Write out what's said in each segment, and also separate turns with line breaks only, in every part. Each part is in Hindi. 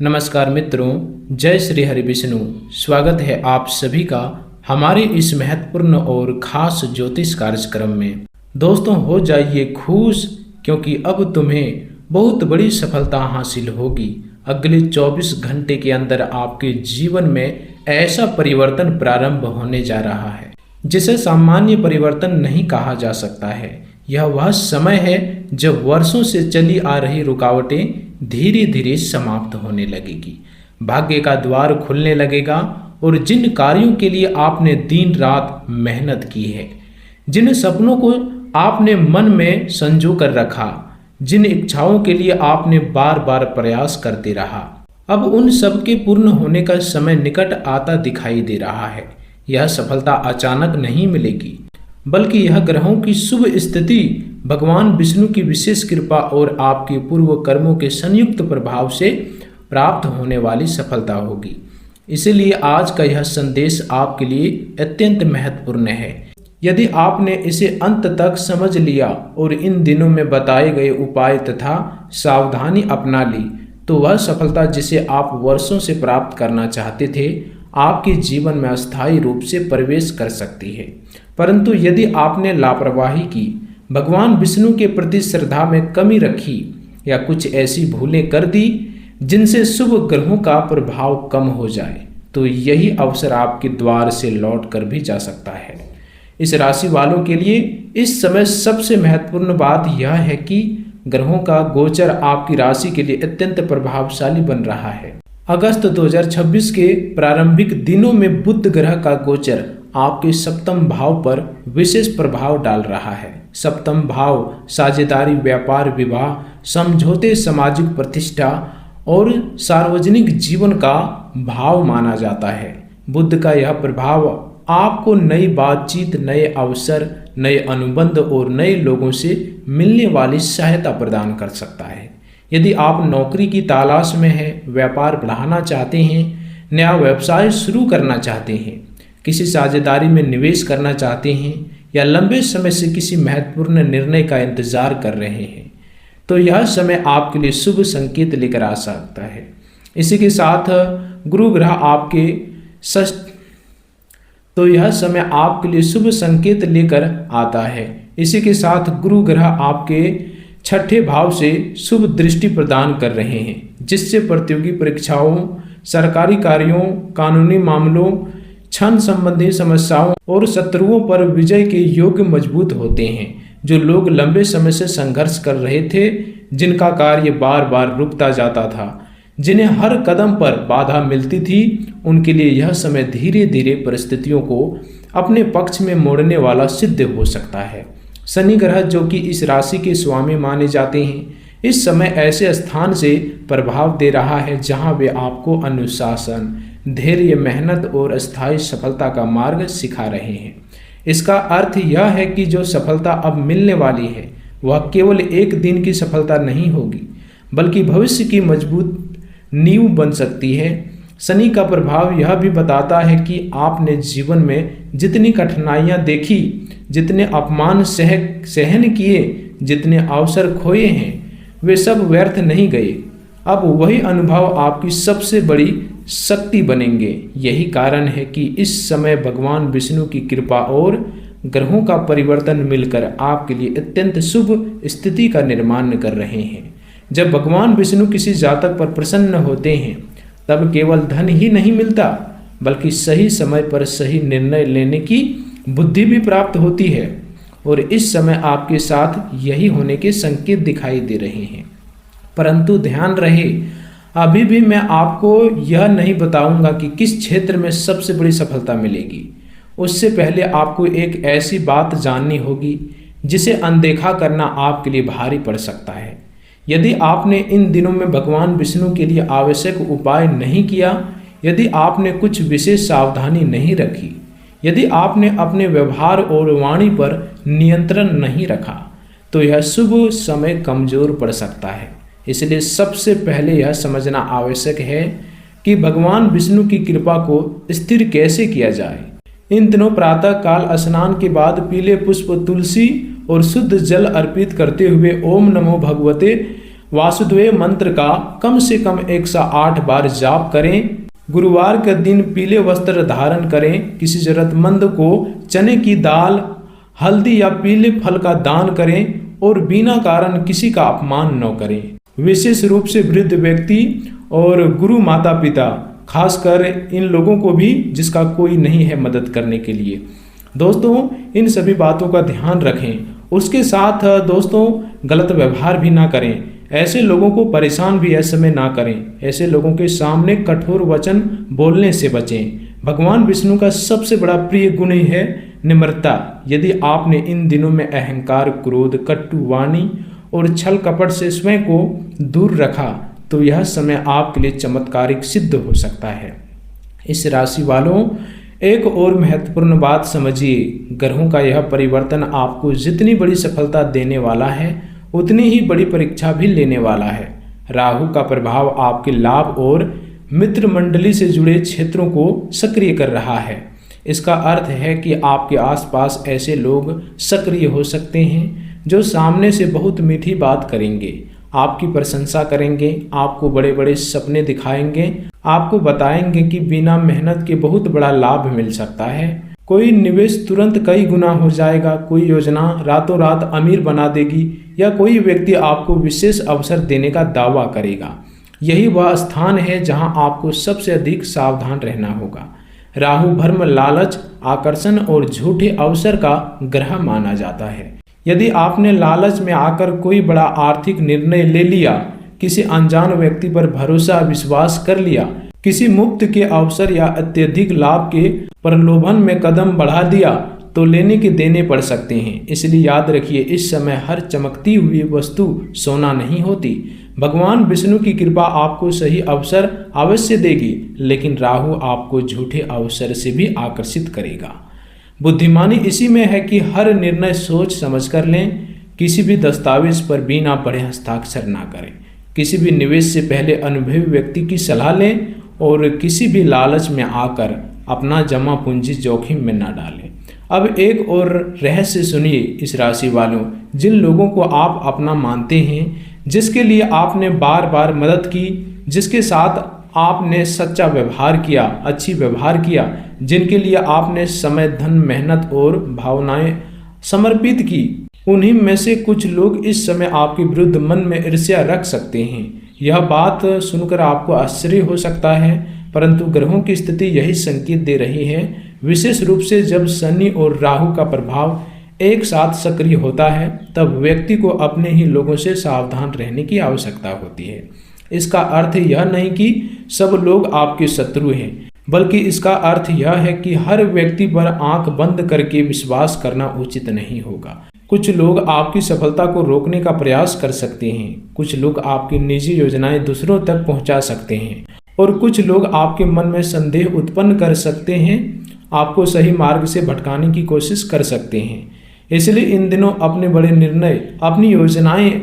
नमस्कार मित्रों, जय श्री हरि विष्णु। स्वागत है आप सभी का हमारे इस महत्वपूर्ण और खास ज्योतिष कार्यक्रम में। दोस्तों, हो जाइए खुश, क्योंकि अब तुम्हें बहुत बड़ी सफलता हासिल होगी। अगले 24 घंटे के अंदर आपके जीवन में ऐसा परिवर्तन प्रारंभ होने जा रहा है जिसे सामान्य परिवर्तन नहीं कहा जा सकता है। यह वह समय है जब वर्षों से चली आ रही रुकावटें धीरे धीरे समाप्त होने लगेगी, भाग्य का द्वार खुलने लगेगा और जिन कार्यों के लिए आपने दिन रात मेहनत की है, जिन सपनों को आपने मन में संजो कर रखा, जिन इच्छाओं के लिए आपने बार बार प्रयास करते रहा, अब उन सब के पूर्ण होने का समय निकट आता दिखाई दे रहा है। यह सफलता अचानक नहीं मिलेगी, बल्कि यह ग्रहों की शुभ स्थिति, भगवान विष्णु की विशेष कृपा और आपके पूर्व कर्मों के संयुक्त प्रभाव से प्राप्त होने वाली सफलता होगी। इसलिए आज का यह संदेश आपके लिए अत्यंत महत्वपूर्ण है। यदि आपने इसे अंत तक समझ लिया और इन दिनों में बताए गए उपाय तथा सावधानी अपना ली, तो वह सफलता जिसे आप वर्षों से प्राप्त करना चाहते थे, आपके जीवन में अस्थायी रूप से प्रवेश कर सकती है। परंतु यदि आपने लापरवाही की, भगवान विष्णु के प्रति श्रद्धा में कमी रखी या कुछ ऐसी भूलें कर दी जिनसे शुभ ग्रहों का प्रभाव कम हो जाए, तो यही अवसर आपके द्वार से लौट कर भी जा सकता है। इस राशि वालों के लिए इस समय सबसे महत्वपूर्ण बात यह है कि ग्रहों का गोचर आपकी राशि के लिए अत्यंत प्रभावशाली बन रहा है। अगस्त 2026 के प्रारंभिक दिनों में बुध ग्रह का गोचर आपके सप्तम भाव पर विशेष प्रभाव डाल रहा है। सप्तम भाव साझेदारी, व्यापार, विवाह, समझौते, सामाजिक प्रतिष्ठा और सार्वजनिक जीवन का भाव माना जाता है। बुध का यह प्रभाव आपको नई बातचीत, नए अवसर, नए अनुबंध और नए लोगों से मिलने वाली सहायता प्रदान कर सकता है। यदि आप नौकरी की तलाश में हैं, व्यापार बढ़ाना चाहते हैं, नया व्यवसाय शुरू करना चाहते हैं, किसी साझेदारी में निवेश करना चाहते हैं या लंबे समय से किसी महत्वपूर्ण निर्णय का इंतजार कर रहे हैं, तो यह समय आपके लिए शुभ संकेत लेकर आ सकता है। इसी के साथ गुरु ग्रह आपके यह समय आपके लिए शुभ संकेत लेकर आता है। इसी के साथ गुरु ग्रह आपके छठे भाव से शुभ दृष्टि प्रदान कर रहे हैं, जिससे प्रतियोगी परीक्षाओं, सरकारी कार्यों, कानूनी मामलों, क्षण संबंधी समस्याओं और शत्रुओं पर विजय के योग मजबूत होते हैं। जो लोग लंबे समय से संघर्ष कर रहे थे, जिनका कार्य बार बार रुकता जाता था, जिन्हें हर कदम पर बाधा मिलती थी, उनके लिए यह समय धीरे धीरे परिस्थितियों को अपने पक्ष में मोड़ने वाला सिद्ध हो सकता है। शनि ग्रह, जो कि इस राशि के स्वामी माने जाते हैं, इस समय ऐसे स्थान से प्रभाव दे रहा है जहां वे आपको अनुशासन, धैर्य, मेहनत और स्थायी सफलता का मार्ग सिखा रहे हैं। इसका अर्थ यह है कि जो सफलता अब मिलने वाली है, वह केवल एक दिन की सफलता नहीं होगी, बल्कि भविष्य की मजबूत नींव बन सकती है। शनि का प्रभाव यह भी बताता है कि आपने जीवन में जितनी कठिनाइयां देखी, जितने अपमान सहन किए, जितने अवसर खोए हैं, वे सब व्यर्थ नहीं गए। अब वही अनुभव आपकी सबसे बड़ी शक्ति बनेंगे। यही कारण है कि इस समय भगवान विष्णु की कृपा और ग्रहों का परिवर्तन मिलकर आपके लिए अत्यंत शुभ स्थिति का निर्माण कर रहे हैं। जब भगवान विष्णु किसी जातक पर प्रसन्न होते हैं, तब केवल धन ही नहीं मिलता, बल्कि सही समय पर सही निर्णय लेने की बुद्धि भी प्राप्त होती है। और इस समय आपके साथ यही होने के संकेत दिखाई दे रहे हैं। परंतु ध्यान रहे, अभी भी मैं आपको यह नहीं बताऊंगा कि किस क्षेत्र में सबसे बड़ी सफलता मिलेगी। उससे पहले आपको एक ऐसी बात जाननी होगी जिसे अनदेखा करना आपके लिए भारी पड़ सकता है। यदि आपने इन दिनों में भगवान विष्णु के लिए आवश्यक उपाय नहीं किया, यदि आपने कुछ विशेष सावधानी नहीं रखी, यदि आपने अपने व्यवहार और वाणी पर नियंत्रण नहीं रखा, तो यह शुभ समय कमजोर पड़ सकता है। इसलिए सबसे पहले यह समझना आवश्यक है कि भगवान विष्णु की कृपा को स्थिर कैसे किया जाए। इन दिनों प्रातः काल स्नान के बाद पीले पुष्प, तुलसी और शुद्ध जल अर्पित करते हुए ओम नमो भगवते वासुदेव मंत्र का कम से कम 108 बार जाप करें। गुरुवार के दिन पीले वस्त्र धारण करें। किसी जरूरतमंद को चने की दाल, हल्दी या पीले फल का दान करें और बिना कारण किसी का अपमान न करें। विशेष रूप से वृद्ध व्यक्ति और गुरु माता पिता, खासकर इन लोगों को भी जिसका कोई नहीं है मदद करने के लिए। दोस्तों, इन सभी बातों का ध्यान रखें। उसके साथ दोस्तों गलत व्यवहार भी ना करें। ऐसे लोगों को परेशान भी ऐसे में ना करें। ऐसे लोगों के सामने कठोर वचन बोलने से बचें। भगवान विष्णु का सबसे बड़ा प्रिय गुण ही है निम्रता। यदि आपने इन दिनों में अहंकार, क्रोध, कटु वाणी और छल कपट से स्वयं को दूर रखा तो यह समय आपके लिए चमत्कारिक सिद्ध हो सकता है। इस राशि वालों, एक और महत्वपूर्ण बात समझिए, ग्रहों का यह परिवर्तन आपको जितनी बड़ी सफलता देने वाला है उतनी ही बड़ी परीक्षा भी लेने वाला है। राहु का प्रभाव आपके लाभ और मित्र मंडली से जुड़े क्षेत्रों को सक्रिय कर रहा है। इसका अर्थ है कि आपके आसपास ऐसे लोग सक्रिय हो सकते हैं जो सामने से बहुत मीठी बात करेंगे, आपकी प्रशंसा करेंगे, आपको बड़े बड़े सपने दिखाएंगे, आपको बताएंगे कि बिना मेहनत के बहुत बड़ा लाभ मिल सकता है। कोई निवेश तुरंत कई गुना हो जाएगा, कोई योजना रातों रात अमीर बना देगी या कोई व्यक्ति आपको विशेष अवसर देने का दावा करेगा। यही वह स्थान है जहां आपको सबसे अधिक सावधान रहना होगा। राहु भ्रम, लालच, आकर्षण और झूठे अवसर का ग्रह माना जाता है। यदि आपने लालच में आकर कोई बड़ा आर्थिक निर्णय ले लिया, किसी अनजान व्यक्ति पर भरोसा विश्वास कर लिया, किसी मुफ्त के अवसर या अत्यधिक लाभ के प्रलोभन में कदम बढ़ा दिया तो लेने के देने पड़ सकते हैं। इसलिए याद रखिए, इस समय हर चमकती हुई वस्तु सोना नहीं होती। भगवान विष्णु की कृपा आपको सही अवसर अवश्य देगी, लेकिन राहु आपको झूठे अवसर से भी आकर्षित करेगा। बुद्धिमानी इसी में है कि हर निर्णय सोच समझ कर लें। किसी भी दस्तावेज पर बिना पढ़े हस्ताक्षर ना करें। किसी भी निवेश से पहले अनुभवी व्यक्ति की सलाह लें और किसी भी लालच में आकर अपना जमा पूंजी जोखिम में ना डालें। अब एक और रहस्य सुनिए इस राशि वालों, जिन लोगों को आप अपना मानते हैं, जिसके लिए आपने बार बार मदद की, जिसके साथ आपने सच्चा व्यवहार किया, अच्छी व्यवहार किया, जिनके लिए आपने समय, धन, मेहनत और भावनाएं समर्पित की, उन्हीं में से कुछ लोग इस समय आपके विरुद्ध मन में ईर्ष्या रख सकते हैं। यह बात सुनकर आपको आश्चर्य हो सकता है, परंतु ग्रहों की स्थिति यही संकेत दे रही है। विशेष रूप से जब शनि और राहु का प्रभाव एक साथ सक्रिय होता है, तब व्यक्ति को अपने ही लोगों से सावधान रहने की आवश्यकता होती है। इसका अर्थ यह नहीं कि सब लोग आपके शत्रु हैं, बल्कि इसका अर्थ यह है कि हर व्यक्ति पर आंख बंद करके विश्वास करना उचित नहीं होगा। कुछ लोग आपकी सफलता को रोकने का प्रयास कर सकते हैं, कुछ लोग आपकी निजी योजनाएं दूसरों तक पहुंचा सकते हैं और कुछ लोग आपके मन में संदेह उत्पन्न कर सकते हैं, आपको सही मार्ग से भटकाने की कोशिश कर सकते हैं। इसलिए इन दिनों अपने बड़े निर्णय, अपनी योजनाएं,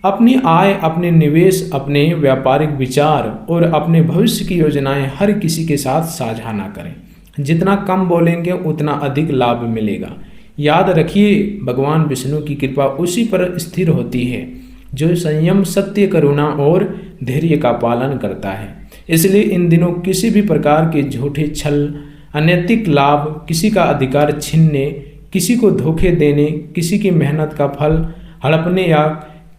अपनी आय, अपने निवेश, अपने व्यापारिक विचार और अपने भविष्य की योजनाएं हर किसी के साथ साझा ना करें। जितना कम बोलेंगे उतना अधिक लाभ मिलेगा। याद रखिए, भगवान विष्णु की कृपा उसी पर स्थिर होती है जो संयम, सत्य, करुणा और धैर्य का पालन करता है। इसलिए इन दिनों किसी भी प्रकार के झूठे छल, अनैतिक लाभ, किसी का अधिकार छीनने, किसी को धोखे देने, किसी की मेहनत का फल हड़पने या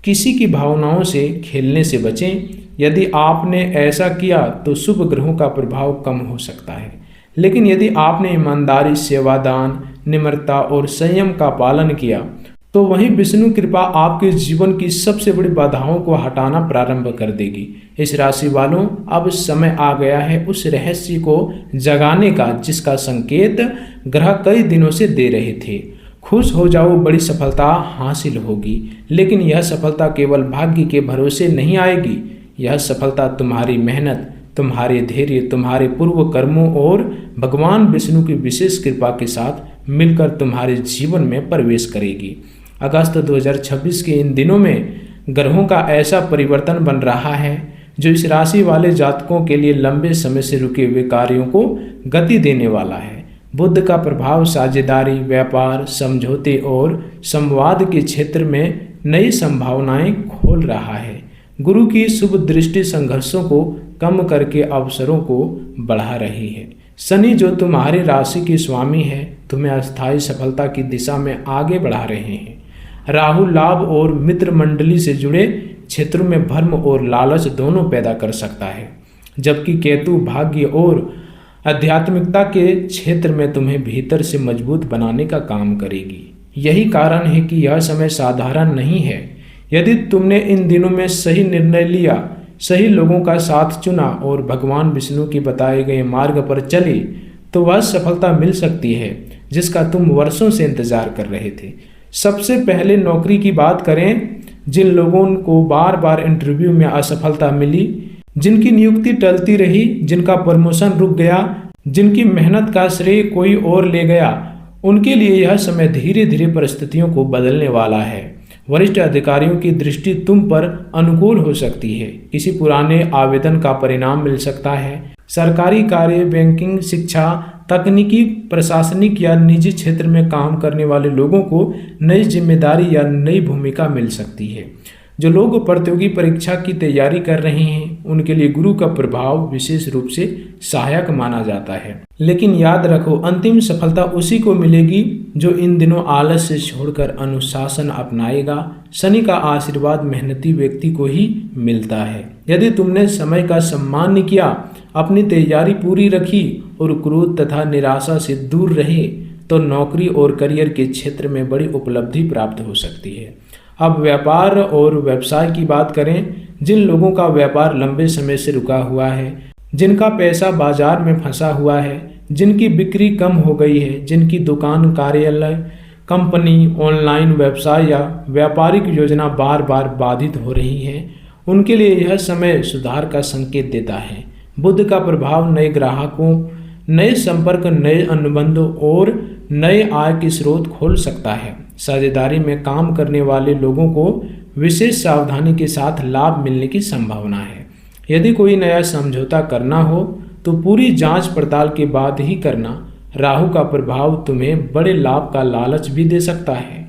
किसी की भावनाओं से खेलने से बचें। यदि आपने ऐसा किया तो शुभ ग्रहों का प्रभाव कम हो सकता है, लेकिन यदि आपने ईमानदारी, सेवादान, निम्रता और संयम का पालन किया तो वहीं विष्णु कृपा आपके जीवन की सबसे बड़ी बाधाओं को हटाना प्रारंभ कर देगी। इस राशि वालों, अब समय आ गया है उस रहस्य को जगाने का जिसका संकेत ग्रह कई दिनों से दे रहे थे। खुश हो जाओ, बड़ी सफलता हासिल होगी, लेकिन यह सफलता केवल भाग्य के भरोसे नहीं आएगी। यह सफलता तुम्हारी मेहनत, तुम्हारे धैर्य, तुम्हारे पूर्व कर्मों और भगवान विष्णु की विशेष कृपा के साथ मिलकर तुम्हारे जीवन में प्रवेश करेगी। अगस्त 2026 के इन दिनों में ग्रहों का ऐसा परिवर्तन बन रहा है जो इस राशि वाले जातकों के लिए लंबे समय से रुके हुए कार्यों को गति देने वाला है। बुध का प्रभाव साझेदारी, व्यापार, समझौते और संवाद के क्षेत्र में नई संभावनाएं खोल रहा है। गुरु की शुभ दृष्टि संघर्षों को कम करके अवसरों को बढ़ा रही है। शनि जो तुम्हारी राशि के स्वामी है तुम्हें अस्थायी सफलता की दिशा में आगे बढ़ा रहे हैं। राहु लाभ और मित्र मंडली से जुड़े क्षेत्रों में भ्रम और लालच दोनों पैदा कर सकता है, जबकि केतु भाग्य और आध्यात्मिकता के क्षेत्र में तुम्हें भीतर से मजबूत बनाने का काम करेगी। यही कारण है कि यह समय साधारण नहीं है। यदि तुमने इन दिनों में सही निर्णय लिया, सही लोगों का साथ चुना और भगवान विष्णु के बताए गए मार्ग पर चले तो वह सफलता मिल सकती है जिसका तुम वर्षों से इंतजार कर रहे थे। सबसे पहले नौकरी की बात करें। जिन लोगों को बार बार इंटरव्यू में असफलता मिली, जिनकी नियुक्ति टलती रही, जिनका प्रमोशन रुक गया, जिनकी मेहनत का श्रेय कोई और ले गया, उनके लिए यह समय धीरे धीरे परिस्थितियों को बदलने वाला है। वरिष्ठ अधिकारियों की दृष्टि तुम पर अनुकूल हो सकती है। किसी पुराने आवेदन का परिणाम मिल सकता है। सरकारी कार्य, बैंकिंग, शिक्षा, तकनीकी, प्रशासनिक या निजी क्षेत्र में काम करने वाले लोगों को नई जिम्मेदारी या नई भूमिका मिल सकती है। जो लोग प्रतियोगी परीक्षा की तैयारी कर रहे हैं उनके लिए गुरु का प्रभाव विशेष रूप से सहायक माना जाता है। लेकिन याद रखो, अंतिम सफलता उसी को मिलेगी जो इन दिनों आलस से छोड़कर अनुशासन अपनाएगा। शनि का आशीर्वाद मेहनती व्यक्ति को ही मिलता है। यदि तुमने समय का सम्मान किया, अपनी तैयारी पूरी रखी और क्रोध तथा निराशा से दूर रहे तो नौकरी और करियर के क्षेत्र में बड़ी उपलब्धि प्राप्त हो सकती है। अब व्यापार और व्यवसाय की बात करें। जिन लोगों का व्यापार लंबे समय से रुका हुआ है, जिनका पैसा बाजार में फंसा हुआ है, जिनकी बिक्री कम हो गई है, जिनकी दुकान, कार्यालय, कंपनी, ऑनलाइन व्यवसाय या व्यापारिक योजना बार बार बाधित हो रही है, उनके लिए यह समय सुधार का संकेत देता है। बुध का प्रभाव नए ग्राहकों, नए संपर्क, नए अनुबंधों और नए आय के स्रोत खोल सकता है। साझेदारी में काम करने वाले लोगों को विशेष सावधानी के साथ लाभ मिलने की संभावना है। यदि कोई नया समझौता करना हो तो पूरी जांच पड़ताल के बाद ही करना। राहु का प्रभाव तुम्हें बड़े लाभ का लालच भी दे सकता है।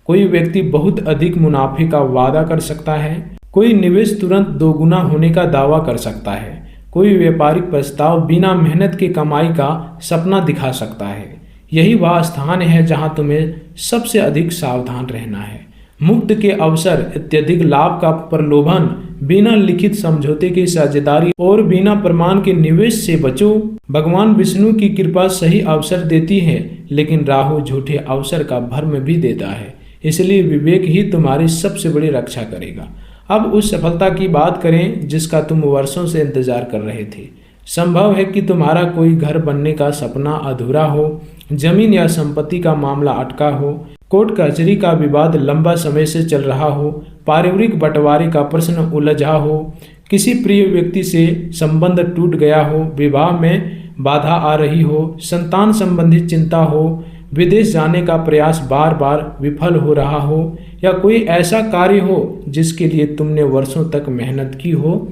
कोई व्यक्ति बहुत अधिक मुनाफे का वादा कर सकता है। कोई निवेश तुरंत दोगुना होने का दावा कर सकता है। कोई व्यापारिक प्रस्ताव बिना मेहनत के कमाई का सपना दिखा सकता है। यही वह स्थान है जहां तुम्हें सबसे अधिक सावधान रहना है। मुक्त के अवसर, अत्यधिक लाभ का प्रलोभन, बिना लिखित समझौते की साझेदारी और बिना प्रमाण के निवेश से बचो। भगवान विष्णु की कृपा सही अवसर देती है, लेकिन राहु झूठे अवसर का भ्रम भी देता है। इसलिए विवेक ही तुम्हारी सबसे बड़ी रक्षा करेगा। अब उस सफलता की बात करें जिसका तुम वर्षों से इंतजार कर रहे थे। संभव है कि तुम्हारा कोई घर बनने का सपना अधूरा हो, जमीन या संपत्ति का मामला अटका हो, कोर्ट कचहरी का विवाद लंबा समय से चल रहा हो, पारिवारिक बंटवारे का प्रश्न उलझा हो, किसी प्रिय व्यक्ति से संबंध टूट गया हो, विवाह में बाधा आ रही हो, संतान संबंधी चिंता हो, विदेश जाने का प्रयास बार बार विफल हो रहा हो या कोई ऐसा कार्य हो जिसके लिए तुमने वर्षों तक मेहनत की हो।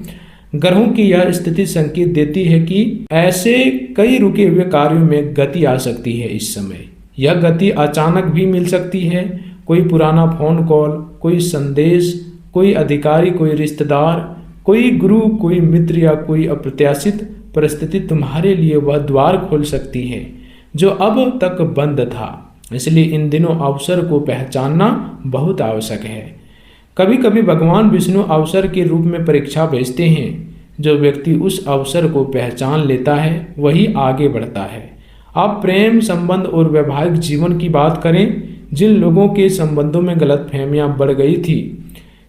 ग्रहों की यह स्थिति संकेत देती है कि ऐसे कई रुके हुए कार्यों में गति आ सकती है। इस समय यह गति अचानक भी मिल सकती है। कोई पुराना फोन कॉल, कोई संदेश, कोई अधिकारी, कोई रिश्तेदार, कोई गुरु, कोई मित्र या कोई अप्रत्याशित परिस्थिति तुम्हारे लिए वह द्वार खोल सकती है जो अब तक बंद था। इसलिए इन दिनों अवसर को पहचानना बहुत आवश्यक है। कभी कभी भगवान विष्णु अवसर के रूप में परीक्षा भेजते हैं। जो व्यक्ति उस अवसर को पहचान लेता है वही आगे बढ़ता है। आप प्रेम संबंध और वैवाहिक जीवन की बात करें। जिन लोगों के संबंधों में गलतफहमियां बढ़ गई थी,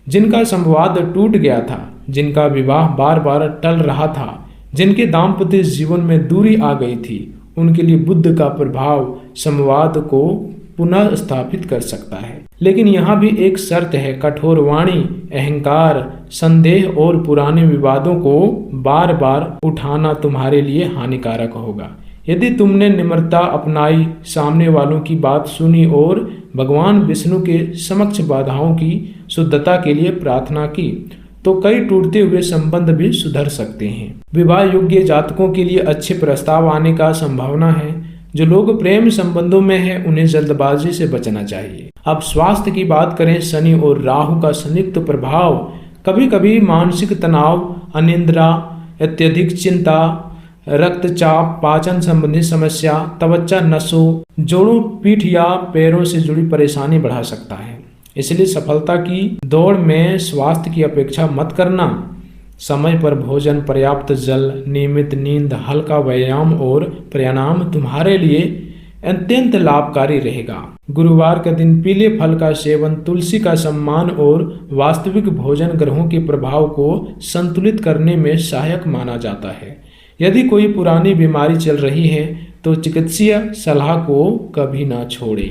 जिनका संवाद टूट गया था, जिनका विवाह बार बार टल रहा था, जिनके दाम्पत्य जीवन में दूरी आ गई थी, उनके लिए बुध का प्रभाव संवाद को पुनः स्थापित कर सकता है। लेकिन यहाँ भी एक शर्त है। कठोर वाणी, अहंकार, संदेह और पुराने विवादों को बार बार उठाना तुम्हारे लिए हानिकारक होगा। यदि तुमने निम्रता अपनाई, सामने वालों की बात सुनी और भगवान विष्णु के समक्ष बाधाओं की शुद्धता के लिए प्रार्थना की, तो कई टूटते हुए संबंध भी सुधर सकते हैं। विवाह योग्य जातकों के लिए अच्छे प्रस्ताव आने का संभावना है। जो लोग प्रेम संबंधों में हैं उन्हें जल्दबाजी से बचना चाहिए। अब स्वास्थ्य की बात करें। शनि और राहु का संयुक्त प्रभाव कभी कभी मानसिक तनाव, अनिद्रा, अत्यधिक चिंता, रक्तचाप, पाचन संबंधी समस्या, त्वचा, नसों, जोड़ों, पीठ या पैरों से जुड़ी परेशानी बढ़ा सकता है। इसलिए सफलता की दौड़ में स्वास्थ्य की अपेक्षा मत करना। समय पर भोजन, पर्याप्त जल, नियमित नींद, हल्का व्यायाम और प्राणायाम तुम्हारे लिए अत्यंत लाभकारी रहेगा। गुरुवार का दिन पीले फल का सेवन, तुलसी का सम्मान और वास्तविक भोजन ग्रहों के प्रभाव को संतुलित करने में सहायक माना जाता है। यदि कोई पुरानी बीमारी चल रही है तो चिकित्सीय सलाह को कभी ना छोड़े।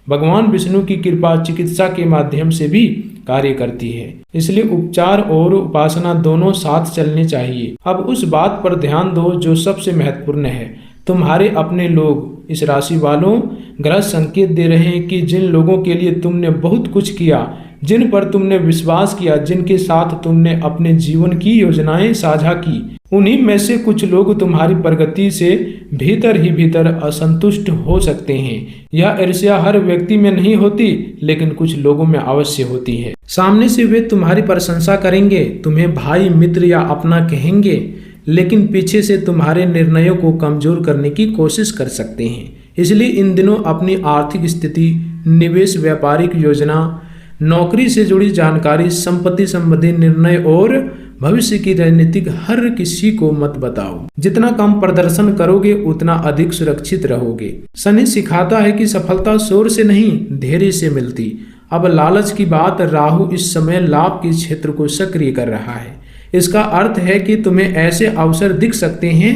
भगवान विष्णु की कृपा चिकित्सा के माध्यम से भी कार्य करती है, इसलिए उपचार और उपासना दोनों साथ चलने चाहिए। अब उस बात पर ध्यान दो जो सबसे महत्वपूर्ण है। तुम्हारे अपने लोग, इस राशि वालों, ग्रह संकेत दे रहे हैं कि जिन लोगों के लिए तुमने बहुत कुछ किया, जिन पर तुमने विश्वास किया, जिनके साथ तुमने अपने जीवन की योजनाएं साझा की, उन्हीं में से कुछ लोग तुम्हारी प्रगति से भीतर ही भीतर असंतुष्ट हो सकते हैं। यह ईर्ष्या हर व्यक्ति में नहीं होती, लेकिन कुछ लोगों में अवश्य होती है। सामने से वे तुम्हारी प्रशंसा करेंगे, तुम्हें भाई, मित्र या अपना कहेंगे, लेकिन पीछे से तुम्हारे निर्णयों को कमजोर करने की कोशिश कर सकते हैं। इसलिए इन दिनों अपनी आर्थिक स्थिति, निवेश, व्यापारिक योजना, नौकरी से जुड़ी जानकारी, संपत्ति संबंधी निर्णय और भविष्य की रणनीतिक हर किसी को मत बताओ। जितना कम प्रदर्शन करोगे उतना अधिक सुरक्षित रहोगे। शनि सिखाता है कि सफलता शोर से नहीं, धैर्य से मिलती। अब लालच की बात, राहु इस समय लाभ के क्षेत्र को सक्रिय कर रहा है। इसका अर्थ है कि तुम्हें ऐसे अवसर दिख सकते हैं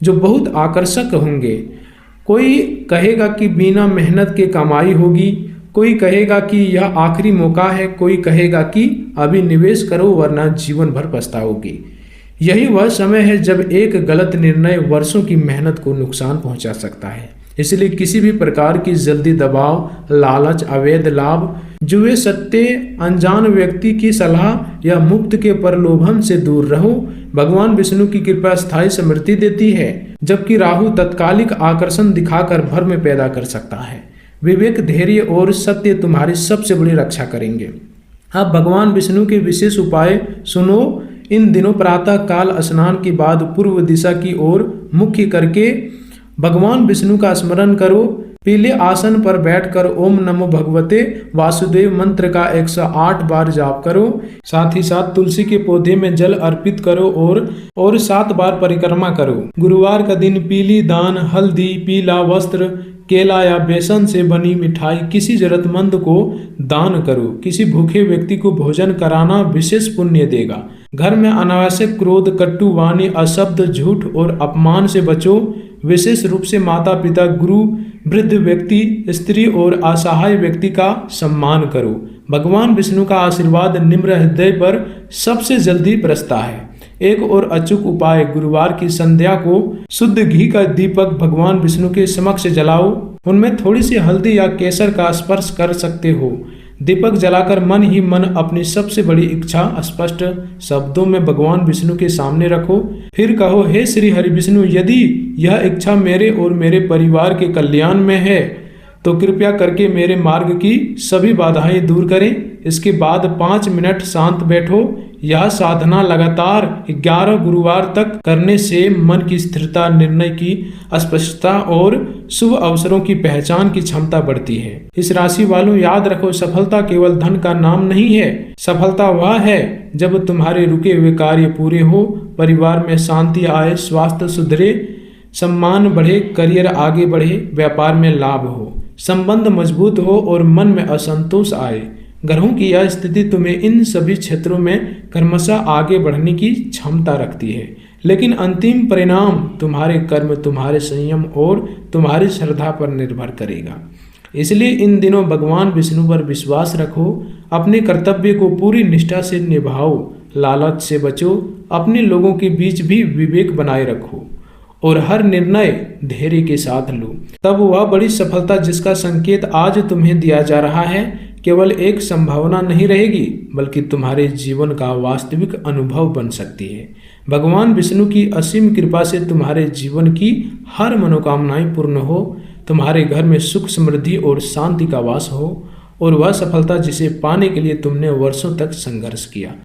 जो बहुत आकर्षक होंगे। कोई कहेगा कि बिना मेहनत के कमाई होगी, कोई कहेगा कि यह आखिरी मौका है, कोई कहेगा कि अभी निवेश करो वरना जीवन भर पछताओगे। यही वह समय है जब एक गलत निर्णय वर्षों की मेहनत को नुकसान पहुंचा सकता है। इसलिए किसी भी प्रकार की जल्दी, दबाव, लालच, अवैध लाभ, जुए, सट्टे, अनजान व्यक्ति की सलाह या मुफ्त के प्रलोभन से दूर रहो। भगवान विष्णु की कृपा स्थायी समृद्धि देती है, जबकि राहु तात्कालिक आकर्षण दिखाकर भ्रम पैदा कर सकता है। विवेक, धैर्य और सत्य तुम्हारी सबसे बड़ी रक्षा करेंगे। अब भगवान विष्णु के विशेष उपाय सुनो। इन दिनों प्रातः काल स्नान के बाद पूर्व दिशा की ओर मुख करके भगवान विष्णु का स्मरण करो। पीले आसन पर बैठकर ओम नमो भगवते वासुदेव मंत्र का 108 बार जाप करो। साथ ही साथ तुलसी के पौधे में जल अर्पित करो और 7 बार परिक्रमा करो। गुरुवार का दिन पीली दान, हल्दी, पीला वस्त्र, केला या बेसन से बनी मिठाई किसी जरूरतमंद को दान करो। किसी भूखे व्यक्ति को भोजन कराना विशेष पुण्य देगा। घर में अनावश्यक क्रोध, कटु वाणी, अशब्द, झूठ और अपमान से बचो। विशेष रूप से माता पिता, गुरु, वृद्ध व्यक्ति, स्त्री और असहाय व्यक्ति का सम्मान करो। भगवान विष्णु का आशीर्वाद निम्र हृदय पर सबसे जल्दी बरसता है। एक और अचूक उपाय, गुरुवार की संध्या को शुद्ध घी का दीपक भगवान विष्णु के समक्ष जलाओ। उनमें थोड़ी सी हल्दी या केसर का स्पर्श कर सकते हो। दीपक जलाकर मन ही मन अपनी सबसे बड़ी इच्छा स्पष्ट शब्दों में भगवान विष्णु के सामने रखो। फिर कहो, हे श्री हरि विष्णु, यदि यह इच्छा मेरे और मेरे परिवार के कल्याण में है तो कृपया करके मेरे मार्ग की सभी बाधाएं दूर करें। इसके बाद 5 मिनट शांत बैठो। यह साधना लगातार 11 गुरुवार तक करने से मन की स्थिरता, निर्णय की स्पष्टता और शुभ अवसरों की पहचान की क्षमता बढ़ती है। इस राशि वालों, याद रखो, सफलता केवल धन का नाम नहीं है। सफलता वह है जब तुम्हारे रुके हुए कार्य पूरे हो, परिवार में शांति आए, स्वास्थ्य सुधरे, सम्मान बढ़े, करियर आगे बढ़े, व्यापार में लाभ हो, संबंध मजबूत हो और मन में असंतोष आए। ग्रहों की यह स्थिति तुम्हें इन सभी क्षेत्रों में क्रमशः आगे बढ़ने की क्षमता रखती है, लेकिन अंतिम परिणाम तुम्हारे कर्म, तुम्हारे संयम और तुम्हारी श्रद्धा पर निर्भर करेगा। इसलिए इन दिनों भगवान विष्णु पर विश्वास रखो, अपने कर्तव्य को पूरी निष्ठा से निभाओ, लालच से बचो, अपने लोगों के बीच भी विवेक बनाए रखो और हर निर्णय धैर्य के साथ लो। तब वह बड़ी सफलता जिसका संकेत आज तुम्हें दिया जा रहा है केवल एक संभावना नहीं रहेगी, बल्कि तुम्हारे जीवन का वास्तविक अनुभव बन सकती है। भगवान विष्णु की असीम कृपा से तुम्हारे जीवन की हर मनोकामनाएं पूर्ण हो, तुम्हारे घर में सुख, समृद्धि और शांति का वास हो और वह सफलता जिसे पाने के लिए तुमने वर्षों तक संघर्ष किया।